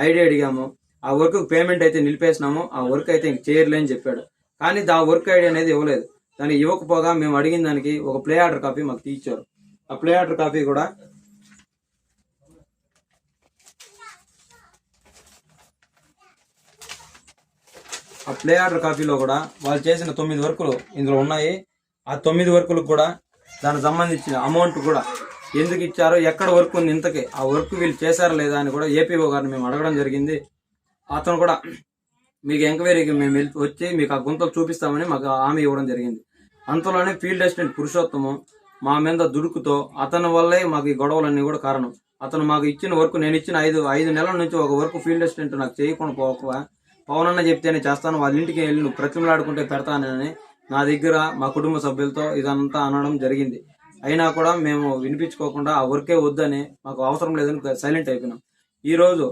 Idea అడిగాము. ఆ work payment అయితే నిలిపేసినాము, ఆ వర్క్ అయితే ఇంక చేయర్లే అని చెప్పాడు. కానీ ఆ వర్క్ ఐడియా అనేది ఇవ్వలేదు. దాన్ని ఇవ్వకపోగా మేము అడిగిన దానికి ఒక ప్లే ఆర్డర్ కాపీ మాకు తీర్చారు. ఆ ప్లే ఆర్డర్ కాపీ కూడా ఆ ప్లే ఆర్డర్ కాపీలో కూడా వాళ్ళు చేసిన 9 వర్కులు ఇందులో ఉన్నాయి. ఆ 9 వర్కులకు కూడా దానికి సంబంధించిన అమౌంట్ కూడా ఎందుకు ఇచ్చారో, ఎక్కడ వర్క్ ఉంది ఇంతకీ, ఆ వర్క్ వీళ్ళు చేశారా లేదా అని కూడా ఏపీఓ గారిని మేము అడగడం జరిగింది. అతను కూడా మీకు ఎంక్వైరీకి మేము వచ్చి మీకు ఆ గుంతలు చూపిస్తామని మాకు హామీ ఇవ్వడం జరిగింది. అంతలోనే ఫీల్డ్ అసిస్టెంట్ పురుషోత్తము మా మీద దుడుకుతో, అతని వల్లే మాకు ఈ గొడవలన్నీ కూడా కారణం. అతను మాకు ఇచ్చిన వర్క్, నేను ఇచ్చిన 5 నెలల నుంచి ఒక వర్క్ ఫీల్డ్ అసిస్టెంట్ నాకు చేయకుండా పోక, పవన్ అన్న చెప్తేనే చేస్తాను, వాళ్ళ ఇంటికి వెళ్ళి నువ్వు ప్రతిమలాడుకుంటే పెడతానని నా దగ్గర మా కుటుంబ సభ్యులతో ఇదంతా అనడం జరిగింది. అయినా కూడా మేము వినిపించుకోకుండా ఆ వర్కే వద్దని, మాకు అవసరం లేదని సైలెంట్ అయిపోయినాం. ఈ రోజు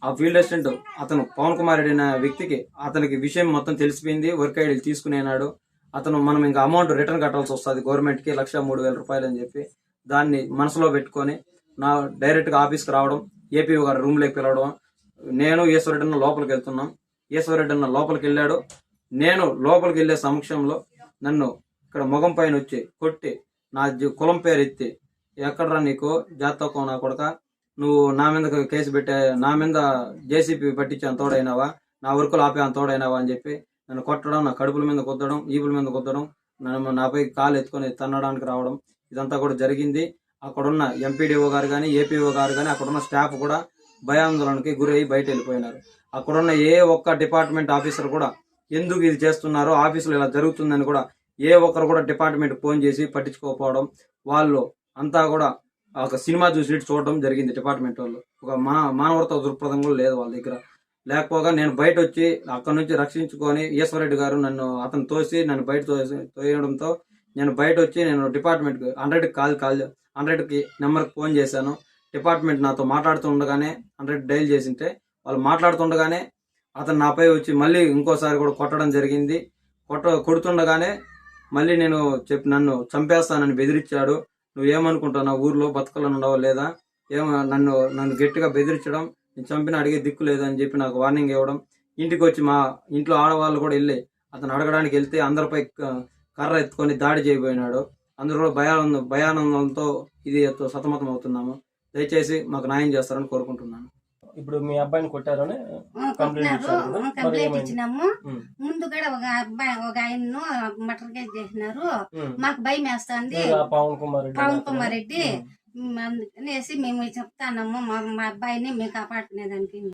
ఆ ఫీల్డ్ అసిస్టెంట్ అతను పవన్ కుమార్ రెడ్డి అనే వ్యక్తికి అతనికి విషయం మొత్తం తెలిసిపోయింది. వర్క్ ఐడీలు తీసుకునేనాడు. అతను మనం ఇంకా అమౌంట్ రిటర్న్ కట్టాల్సి వస్తుంది గవర్నమెంట్కి, 1,03,000 రూపాయలు అని చెప్పి దాన్ని మనసులో పెట్టుకొని నా డైరెక్ట్గా ఆఫీస్కి రావడం, ఏపీఓ గారు రూమ్లోకి పిలవడం, నేను ఈశ్వరెడ్డి అన్న లోపలికి వెళ్తున్నాం. ఈశ్వరెడ్డి అన్న లోపలికి వెళ్ళాడు. నేను లోపలికి వెళ్ళే సమక్షంలో నన్ను ఇక్కడ ముఖం పైన వచ్చి కొట్టి, నా కులం పేరు ఎత్తి, ఎక్కడరా నీకు జాతకం నా కొడక, నువ్వు నా మీద కేసు పెట్టే, నా మీద జేసీపీ పట్టించి అంతోడైనావా, నా వర్కులు ఆపే అంతోడైనావా అని చెప్పి నన్ను కొట్టడం, నా కడుపుల మీద కొద్దడం, ఈపుల మీద కొద్దడం, నాపై కాలు ఎత్తుకొని తన్నడానికి రావడం, ఇదంతా కూడా జరిగింది. అక్కడున్న ఎంపీడీఓ గారు కానీ, ఏపీఓ గారు కానీ, అక్కడున్న స్టాఫ్ కూడా భయాందోళనకి గురై బయట వెళ్ళిపోయినారు. అక్కడున్న ఏ ఒక్క డిపార్ట్మెంట్ ఆఫీసర్ కూడా ఎందుకు ఇది చేస్తున్నారో, ఆఫీసులో ఇలా జరుగుతుందని కూడా ఏ ఒక్కరు కూడా డిపార్ట్మెంట్ ఫోన్ చేసి పట్టించుకోకపోవడం, వాళ్ళు అంతా కూడా ఒక సినిమా చూసి చూడడం జరిగింది. డిపార్ట్మెంట్ వాళ్ళు ఒక మానవత దృక్పథం కూడా లేదు వాళ్ళ దగ్గర. లేకపోగా నేను బయట వచ్చి అక్కడి నుంచి రక్షించుకొని, ఈశ్వరెడ్డి గారు అతను తోసి నన్ను బయట తోయడంతో నేను బయట వచ్చి నేను డిపార్ట్మెంట్కి 100కి నెంబర్కి ఫోన్ చేశాను. డిపార్ట్మెంట్ నాతో మాట్లాడుతుండగానే 100 డైల్ చేసింటే, వాళ్ళు మాట్లాడుతుండగానే అతను నాపై వచ్చి మళ్ళీ ఇంకోసారి కూడా కొట్టడం జరిగింది. కొడుతుండగానే మళ్ళీ నన్ను చంపేస్తానని బెదిరించాడు. నువ్వేమనుకుంటున్నావు, ఊర్లో బతకాలని ఉండవా లేదా, నన్ను గట్టిగా బెదిరించడం, నేను చంపిన అడిగే దిక్కు లేదని చెప్పి నాకు వార్నింగ్ ఇవ్వడం. ఇంటికి వచ్చి మా ఇంట్లో ఆడవాళ్ళు కూడా వెళ్ళి అతను అడగడానికి వెళ్తే అందరిపై కర్ర ఎత్తుకొని దాడి చేయబోయినాడు. అందరూ భయానందంతో ఇది సతమతం అవుతున్నాము. దయచేసి మాకు న్యాయం చేస్తారని కోరుకుంటున్నాను. ఇప్పుడు మీ అబ్బాయిని కొట్టారని కంప్లైంట్ ఇచ్చినాము. ముందు కూడా ఒక ఆయన్ను మటర్ కేసు చేసినారు. మాకు భయం వేస్తుంది పవన్ కుమార్ రెడ్డి, అందుకనేసి మేము చెప్తాన్నాము మా అబ్బాయిని మేము కాపాడుకునేదానికి.